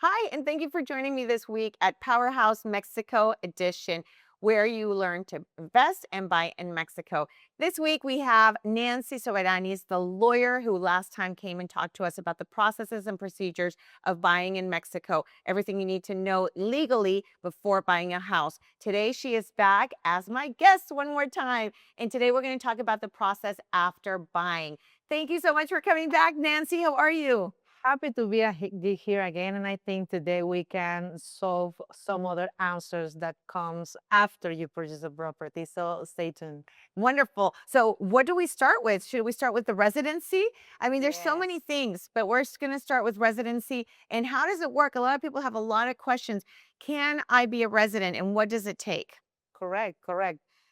Hi, and thank you for joining me this week at Powerhouse Mexico Edition, where you learn to invest and buy in Mexico. This week we have Nancy Soberanis, the lawyer who last time came and talked to us about the processes and procedures of buying in Mexico, everything you need to know legally before buying a house. Today she is back as my guest one more time, and today we're going to talk about the process after buying. Thank you so much for coming back, Nancy. How are you? Happy to be here again, and I think today we can solve some other answers that comes after you purchase a property. So stay tuned. Wonderful. So, what do we start with? Should we start with the residency? I mean, there's so many Yes, things, but we're going to start with residency. And how does it work? A lot of people have a lot of questions. Can I be a resident and what does it take? correct.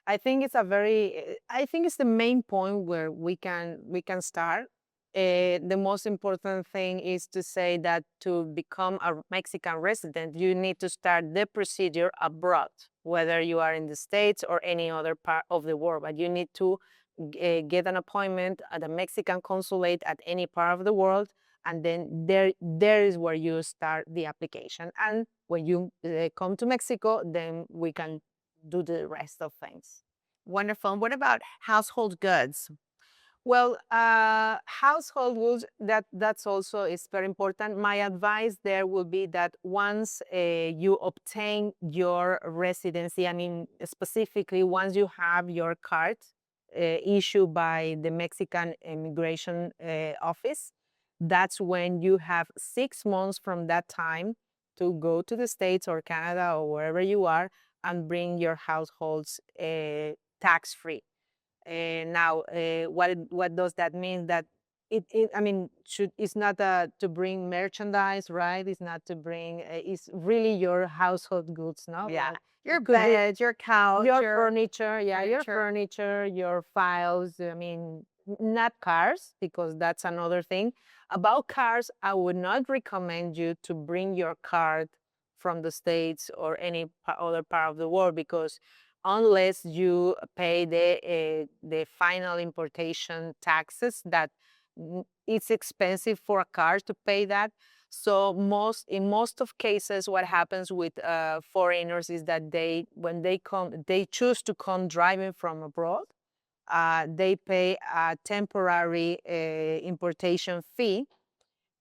I think it's a I think it's the main point where we can start. The most important thing is to say that to become a Mexican resident, you need to start the procedure abroad, whether you are in the States or any other part of the world. But you need to get an appointment at the Mexican consulate at any part of the world, and then there is where you start the application. And when you come to Mexico, then we can do the rest of things. Wonderful. And what about household goods? Well, household rules, that's also is very important. My advice there will be that once you obtain your residency, I mean specifically once you have your card issued by the Mexican immigration office, that's when you have 6 months from that time to go to the States or Canada or wherever you are and bring your households tax free. Now, what does that mean? That I mean, it's not to bring merchandise, right? It's not to bring. It's really your household goods, no? Yeah. Like Your it could be bed, your couch, your your furniture, yeah, your furniture. furniture, your files. I mean, not cars, because that's another thing. About cars, I would not recommend you to bring your card from the States or any other part of the world, because unless you pay the final importation taxes, that it's expensive for a car to pay that. So in most of cases, what happens with foreigners is that when they come, they choose to come driving from abroad. They pay a temporary importation fee,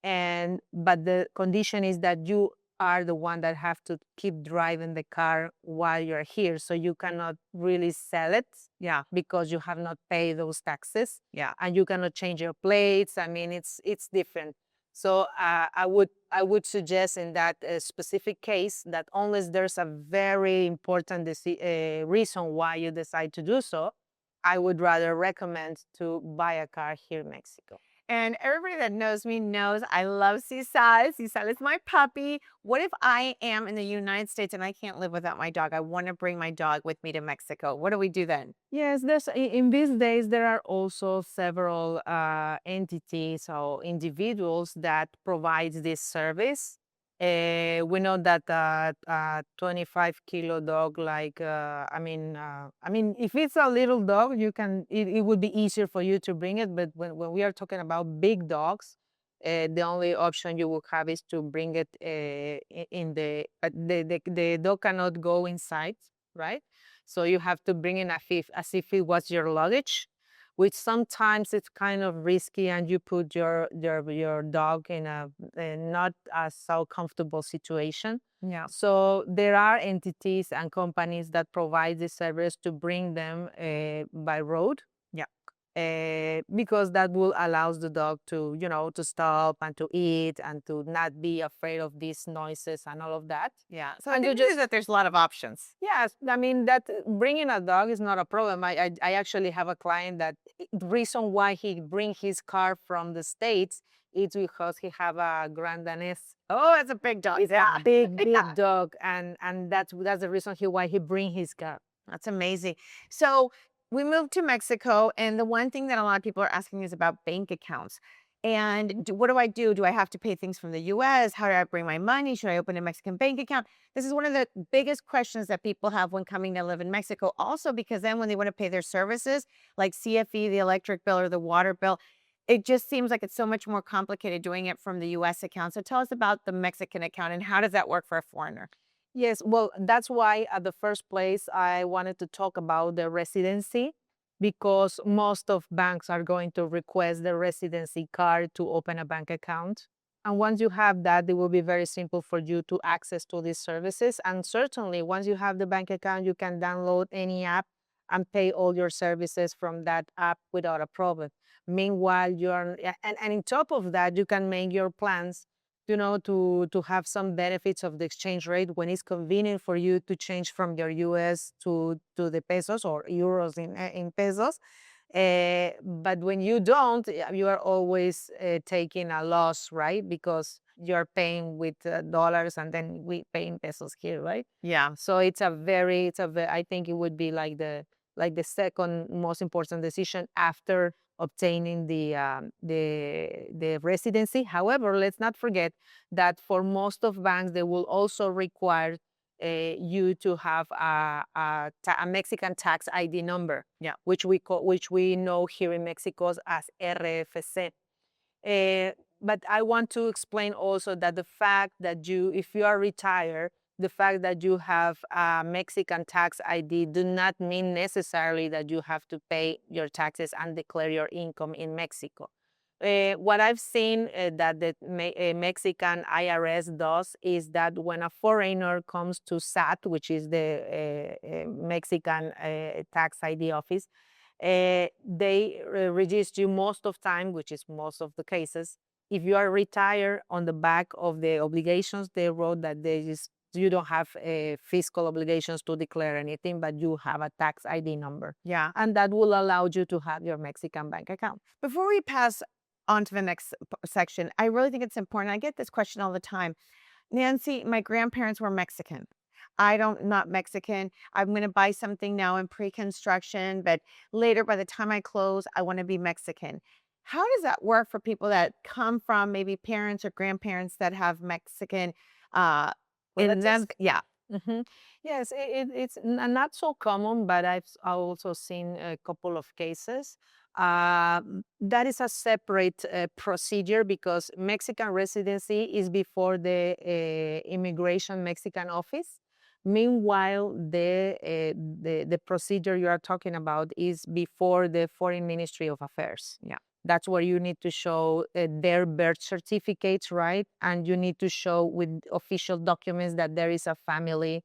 and but the condition is that you are the one that have to keep driving the car while you're here. So you cannot really sell it Yeah. because you have not paid those taxes, Yeah. and you cannot change your plates. I mean, it's different. So I would suggest in that specific case that unless there's a very important reason why you decide to do so, I would rather recommend to buy a car here in Mexico. And everybody that knows me knows I love Sisal. Sisal is my puppy. What if I am in the United States and I can't live without my dog? I want to bring my dog with me to Mexico. What do we do then? Yes, in these days there are also several entities or individuals that provides this service. We know that 25-kilo dog, like I mean, if it's a little dog, it would be easier for you to bring it. But when we are talking about big dogs, the only option you will have is to bring it in the dog cannot go inside, right? So you have to bring in as if it was your luggage, which sometimes it's kind of risky, and you put your dog in a not as so comfortable situation. Yeah. So there are entities and companies that provide this service to bring them by road, Yeah. because that will allows the dog to to stop and to eat and to not be afraid of these noises and all of that. Yeah. So the And good you news is just that there's a lot of options. Yes, I mean that bringing a dog is not a problem. I actually have a client that the reason why he bring his car from the States is because he have a Grand Danese. Oh, it's a big dog. It's a Yeah. big Yeah. dog, and that's the reason why he bring his car. That's amazing. So we moved to Mexico, and the one thing that a lot of people are asking is about bank accounts. And what do I do? Do I have to pay things from the US? How do I bring my money? Should I open a Mexican bank account? This is one of the biggest questions that people have when coming to live in Mexico. Also, because then when they want to pay their services, like CFE, the electric bill or the water bill, it just seems like it's so much more complicated doing it from the US account. So tell us about the Mexican account and how does that work for a foreigner? Yes, well, that's why at the first place I wanted to talk about the residency because most of banks are going to request the residency card to open a bank account. And once you have that, it will be very simple for you to access to these services. And certainly, once you have the bank account, you can download any app and pay all your services from that app without a problem. Meanwhile, and on top of that, you can make your plans, to have some benefits of the exchange rate when it's convenient for you to change from your US to the pesos or euros in pesos. But when you don't, you are always taking a loss, right? Because you're paying with dollars and then we pay in pesos here, right? Yeah. So I think it would be like the second most important decision after obtaining the residency. However, let's not forget that for most of banks, they will also require you to have a Mexican tax ID number, Yeah. which we know here in Mexico as RFC. But I want to explain also that the fact that if you are retired, the fact that you have a Mexican tax ID do not mean necessarily that you have to pay your taxes and declare your income in Mexico. What I've seen that the Mexican IRS does is that when a foreigner comes to SAT, which is the Mexican tax ID office, they register you most of time, which is most of the cases. If you are retired, on the back of the obligations, they wrote that you don't have fiscal obligations to declare anything, but you have a tax ID number. Yeah. And that will allow you to have your Mexican bank account. Before we pass on to the next section, I really think it's important. I get this question all the time. Nancy, my grandparents were Mexican. I don't not Mexican. I'm going to buy something now in pre-construction, but later by the time I close, I want to be Mexican. How does that work for people that come from maybe parents or grandparents that have Mexican uh in Relatives? them? Yeah. Mhm. Yes, it's not so common, but I've also seen a couple of cases. That is a separate procedure because Mexican residency is before the immigration Mexican office. Meanwhile, the procedure you are talking about is before the Foreign Ministry of Affairs. Yeah. That's where you need to show their birth certificates, right? And you need to show with official documents that there is a family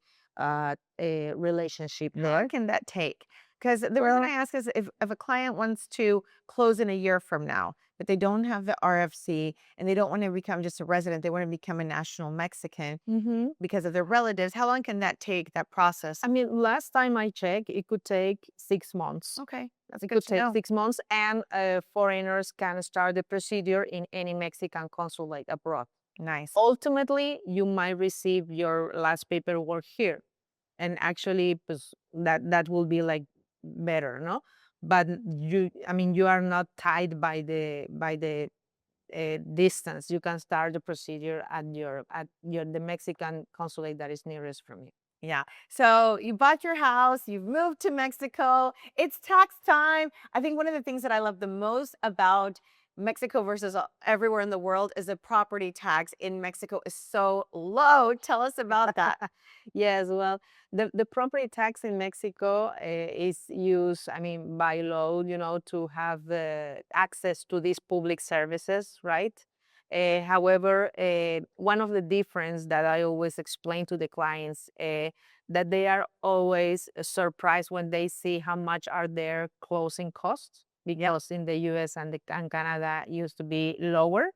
relationship How long there. can that take? Because the reason I Well, ask is if a client wants to close in a year from now, but they don't have the RFC and they don't want to become just a resident, they want to become a national Mexican mhm. because of their relatives, how long can that take, that process? I mean, last time I checked, it could take 6 months. Okay, that's It good could to take know. 6 months, and foreigners can start the procedure in any Mexican consulate abroad. Nice. Ultimately, you might receive your last paperwork here. And actually, pues, that will be like better, no? But I mean, you are not tied by the distance. You can start the procedure at the Mexican consulate that is nearest from you. Yeah. So you bought your house, you've moved to Mexico, it's tax time. I think one of the things that I love the most about Mexico versus everywhere in the world is the property tax in Mexico is so low. Tell us about that. Yes, well, the property tax in Mexico is used, I mean, by law, to have access to these public services, right? However, one of the difference that I always explain to the clients that they are always surprised when they see how much are their closing costs Yep. because in the US and Canada used to be lower.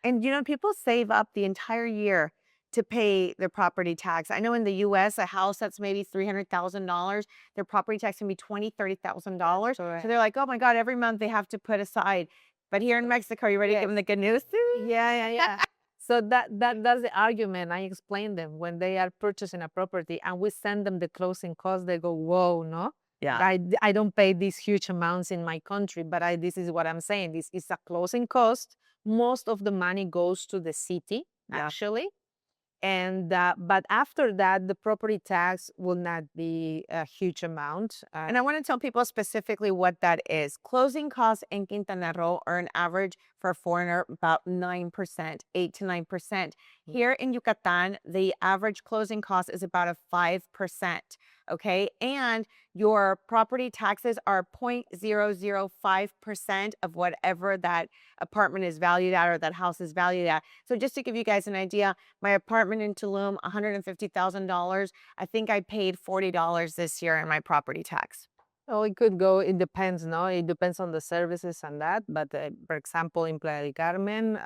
And people save up the entire year to pay their property tax. I know in the US, a house that's maybe $300,000, their property tax can be $20,000, $30,000. So Correct. they're like, oh my God, every month they have to put aside. But here in Mexico, you ready to give Yes. them the good news? Yeah. So that's the argument I explain them when they are purchasing a property and we send them the closing costs. They go, "Whoa, no, Yeah. I don't pay these huge amounts in my country, but this is what I'm saying. This is a closing cost. Most of the money goes to the city, Yeah. actually, And but after that, the property tax will not be a huge amount. And I want to tell people specifically what that is. Closing costs in Quintana Roo are an average for a foreigner about 9%, 8 to 9%. Here in Yucatan, the average closing cost is about a 5%. Okay. And your property taxes are 0.005% of whatever that apartment is valued at or that house is valued at. So just to give you guys an idea, my apartment in Tulum, $150,000. I think I paid $40 this year in my property tax. Oh, it could go, it depends, no? It depends on the services and that. But for example, in Playa del Carmen,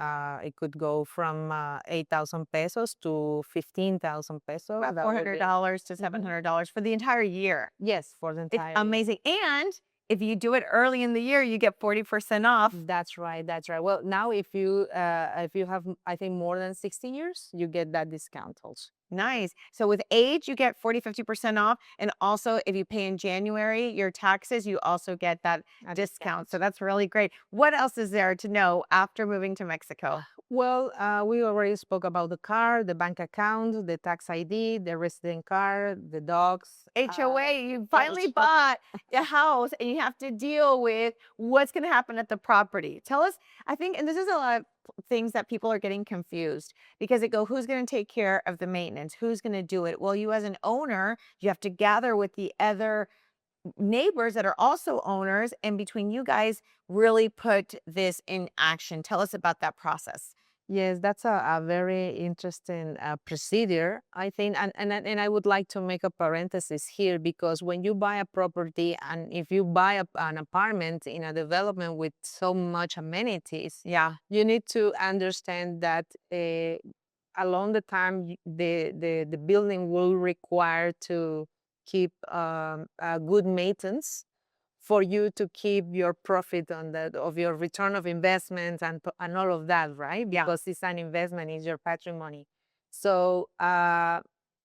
it could go from 8,000 pesos to 15,000 pesos. About That would be, $400 to Mhm. $700 for the entire year. Yes, for the It's entire year. amazing. And if you do it early in the year, you get 40% off. That's right. That's right. Well, now if you have, I think, more than 60 years, you get that discount also. Nice. So with age, you get 40, 50% off. And also, if you pay in January your taxes, you also get that A discount. discount. So that's really great. What else is there to know after moving to Mexico? Well, we already spoke about the car, the bank account, the tax ID, the resident card, the dogs. HOA, you finally HOA. bought the house and you have to deal with what's going to happen at the property. Tell us, I think, and this is a lot of things that people are getting confused because they go, who's going to take care of the maintenance? Who's going to do it? Well, you as an owner, you have to gather with the other neighbors that are also owners and between you guys really put this in action. Tell us about that process. Yes, that's a very interesting procedure, I think. And I would like to make a parenthesis here because when you buy a property and if you buy an apartment in a development with so much amenities, Yeah. you need to understand that along the time, the building will require to keep good maintenance for you to keep your profit on that of your return of investments and all of that, right? Yeah. Because it's an investment, it's your patrimony. So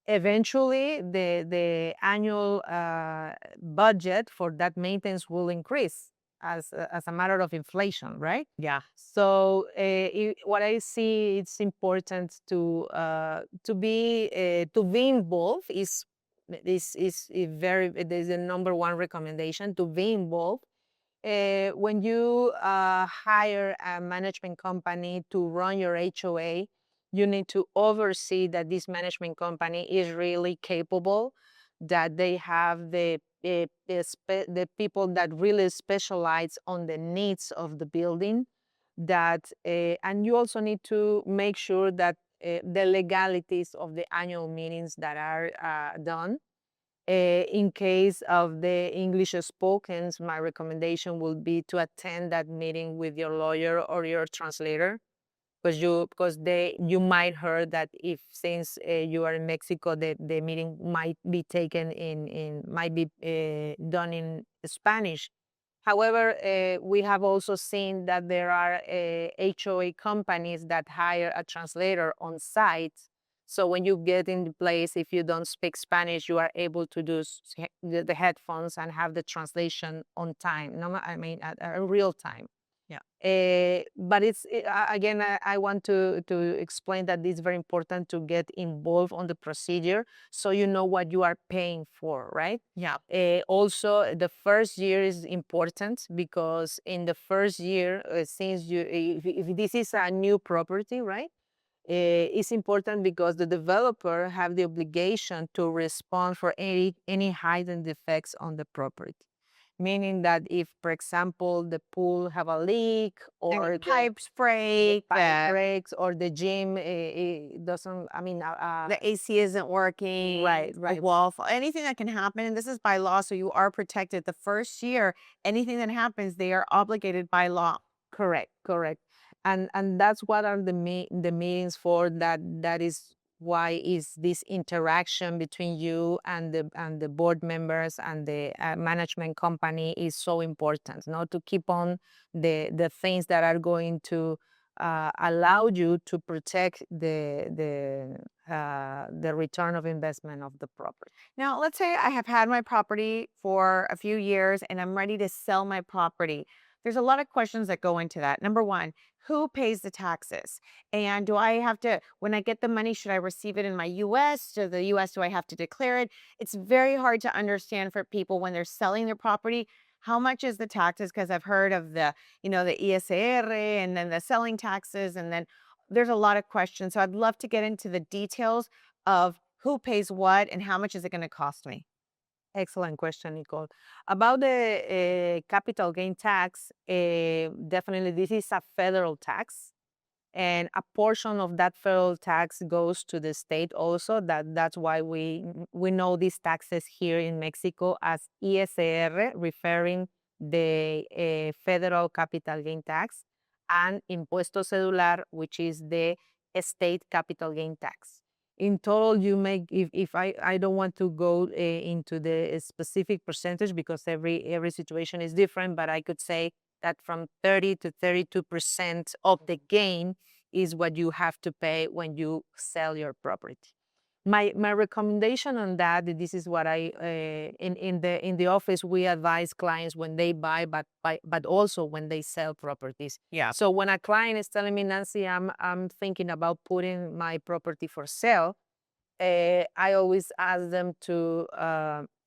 eventually, the annual budget for that maintenance will increase as a matter of inflation, right? Yeah. So what I see, it's important to be involved. This is a very it is the number one recommendation to be involved. When you hire a management company to run your HOA, you need to oversee that this management company is really capable, that they have the people that really specialize on the needs of the building. And you also need to make sure that the legalities of the annual meetings that are done. In case of the English spoken, my recommendation would be to attend that meeting with your lawyer or your translator, because you might heard that if since you are in Mexico, the meeting might be taken in might be done in Spanish. However, we have also seen that there are HOA companies that hire a translator on site. So when you get in the place, if you don't speak Spanish, you are able to do the headphones and have the translation on time. No, I mean at real time. Yeah. But again, I want to explain that it's very important to get involved on the procedure so you know what you are paying for, right? Yeah. Also, the first year is important because in the first year, since if this is a new property, right? It's important because the developer have the obligation to respond for any hidden defects on the property. Meaning that if, for example, the pool have a leak or Any pipes break, pipe breaks or the gym doesn't, the AC isn't working, right, a right. wall fall, anything that can happen. And this is by law, so you are protected. The first year, anything that happens, they are obligated by law. Correct, correct. And that's what are the meetings for. That is why is this interaction between you and the board members and the management company is so important. Not to keep on the things that are going to allow you to protect the return of investment of the property. Now, let's say I have had my property for a few years and I'm ready to sell my property. there's a lot of questions that go into that. Number one, who pays the taxes? And do I have to, when I get the money, should I receive it in my US? To the US, do I have to declare it? It's very hard to understand for people when they're selling their property. How much is the taxes? Because I've heard of the ISR and then the selling taxes, and then there's a lot of questions. So I'd love to get into the details of who pays what and how much is it going to cost me. Excellent question, Nicole. About the capital gain tax, definitely this is a federal tax, and a portion of that federal tax goes to the state also. That's why we know these taxes here in Mexico as ISR, referring the federal capital gain tax, and impuesto cedular, which is the state capital gain tax. In total, you make, if I don't want to go into the specific percentage because every situation is different, but I could say that from 30 to 32% of the gain is what you have to pay when you sell your property. My recommendation on that, this is what I in the office we advise clients when they but also when they sell properties. Yeah. So when a client is telling me, Nancy, I'm thinking about putting my property for sale, I always ask them to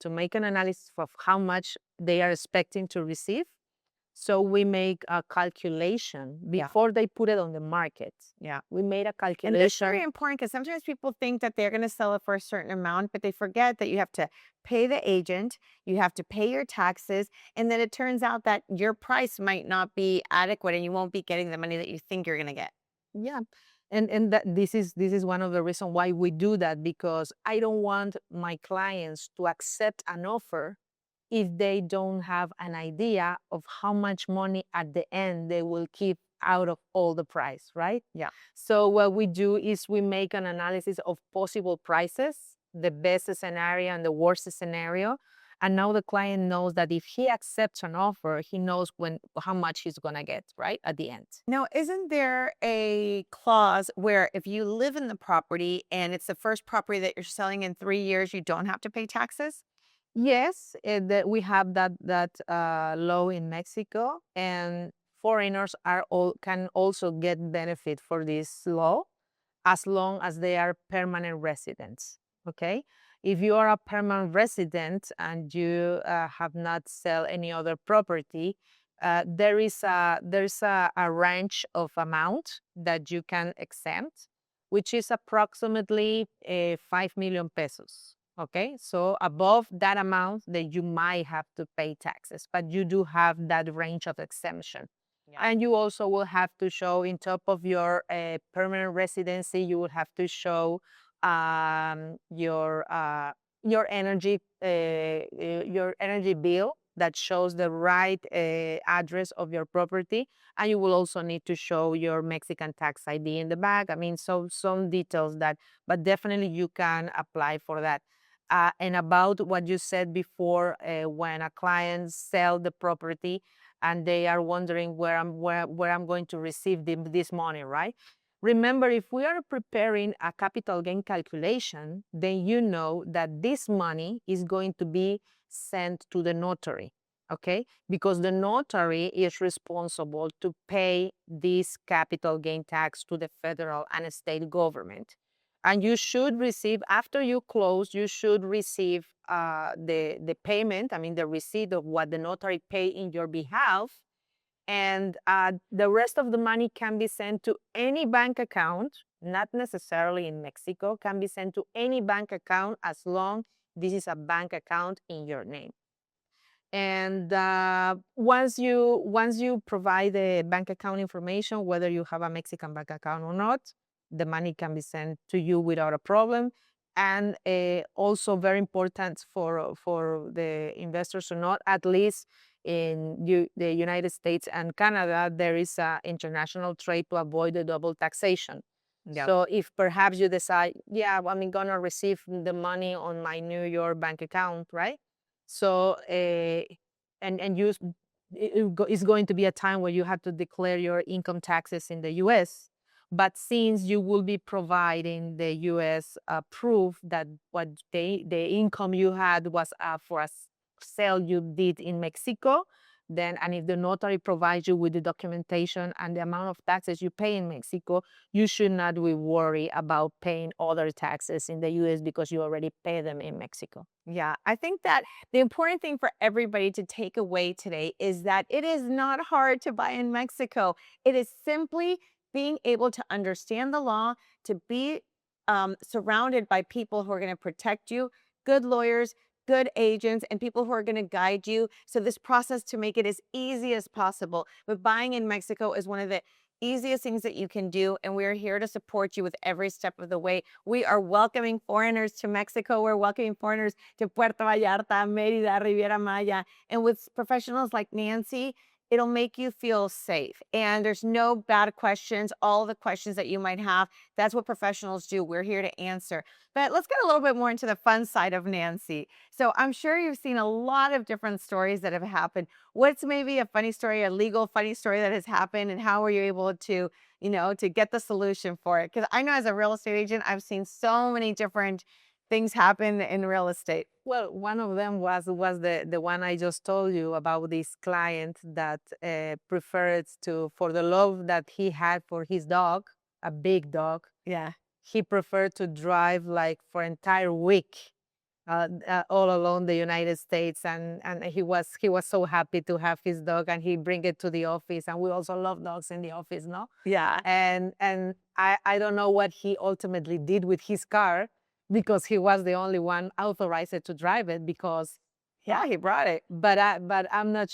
make an analysis of how much they are expecting to receive, so we make a calculation Yeah. before they put it on the market. Yeah. We made a And that's very calculation. important because sometimes people think that they're going to sell it for a certain amount, but they forget that you have to pay the agent, you have to pay your taxes, and then it turns out that your price might not be adequate and you won't be getting the money that you think you're going to get. Yeah. And that this is one of the reasons why we do that, because I don't want my clients to accept an offer if they don't have an idea of how much money at the end they will keep out of all the price, right? Yeah. So what we do is we make an analysis of possible prices, the best scenario and the worst scenario. And now the client knows that if he accepts an offer, he knows how much he's gonna get, right? At the end. Now, isn't there a clause where if you live in the property and it's the first property that you're selling in 3 years, you don't have to pay taxes? Yes, that we have that law in Mexico, and foreigners can also get benefit for this law as long as they are permanent residents. Okay, if you are a permanent resident and you have not sell any other property, there's a range of amount that you can exempt, which is approximately 5 million pesos. Okay, so above that amount, that you might have to pay taxes, but you do have that range of exemption. Yeah. And you also will have to show, in top of your permanent residency, you will have to show um, your uh, your energy bill that shows the right address of your property, and you will also need to show your Mexican tax ID in the back. I mean, so some details that, but definitely you can apply for that. And about what you said before, when a client sell the property and they are wondering where I'm going to receive this money, right? Remember, if we are preparing a capital gain calculation, then you know that this money is going to be sent to the notary, okay? Because the notary is responsible to pay this capital gain tax to the federal and state government. And you should receive, after you close, you should receive the payment, I mean, the receipt of what the notary paid in your behalf, and the rest of the money can be sent to any bank account, not necessarily in Mexico, can be sent to any bank account as long this is a bank account in your name. And once you provide the bank account information, whether you have a Mexican bank account or not, the money can be sent to you without a problem. And also very important for the investors to know, at least in the United States and Canada, there is a international trade to avoid the double taxation. Yeah. So if perhaps you decide, yeah, I'm gonna receive the money on my New York bank account, right? So and you it's going to be a time where you have to declare your income taxes in the U.S. But since you will be providing the U.S. Proof that what the income you had was for a sale you did in Mexico, then, and if the notary provides you with the documentation and the amount of taxes you pay in Mexico, you should not be worried about paying other taxes in the US because you already pay them in Mexico. Yeah, I think that the important thing for everybody to take away today is that it is not hard to buy in Mexico. It is simply being able to understand the law, to be surrounded by people who are going to protect you, good lawyers, good agents, and people who are going to guide you. So, this process to make it as easy as possible. But buying in Mexico is one of the easiest things that you can do. And we're here to support you with every step of the way. We are welcoming foreigners to Mexico. We're welcoming foreigners to Puerto Vallarta, Mérida, Riviera Maya. And with professionals like Nancy, it'll make you feel safe. And there's no bad questions. All the questions that you might have, that's what professionals do. We're here to answer. But let's get a little bit more into the fun side of Nancy. So I'm sure you've seen a lot of different stories that have happened. What's maybe a funny story, a legal funny story that has happened, and how were you able to, to get the solution for it? Because I know as a real estate agent, I've seen so many different things happen in real estate. Well, one of them was the one I just told you about, this client that preferred to, for the love that he had for his dog, a big dog, Yeah. he preferred to drive like for entire week all along the United States, and he was so happy to have his dog, and he bring it to the office, and we also love dogs in the office, no? Yeah. And I don't know what he ultimately did with his car, because he was the only one authorized to drive it, because Yeah, he brought it. but I'm not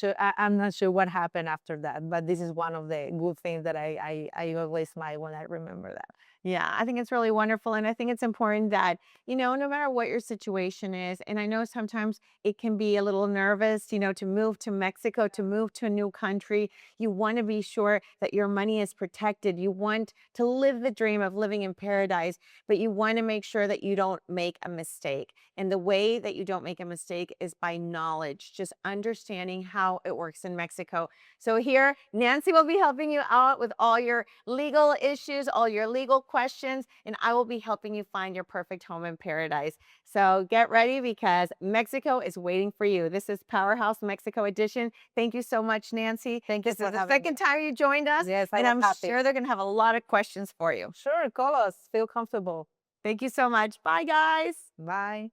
sure what happened after that. But this is one of the good things that I always smile when I remember that. Yeah, I think it's really wonderful. And I think it's important that, no matter what your situation is, and I know sometimes it can be a little nervous, to move to Mexico, to move to a new country. You want to be sure that your money is protected. You want to live the dream of living in paradise, but you want to make sure that you don't make a mistake. And the way that you don't make a mistake is by knowledge, just understanding how it works in Mexico. So here, Nancy will be helping you out with all your legal issues, all your legal questions, and I will be helping you find your perfect home in paradise. So get ready because Mexico is waiting for you. This is Powerhouse Mexico Edition. Thank you so much, Nancy. Thank you This for is the having me. second time you joined us, Yes, I and was I'm happy. sure they're going to have a lot of questions for you. Sure, call us. Feel comfortable. Thank you so much. Bye, guys. Bye.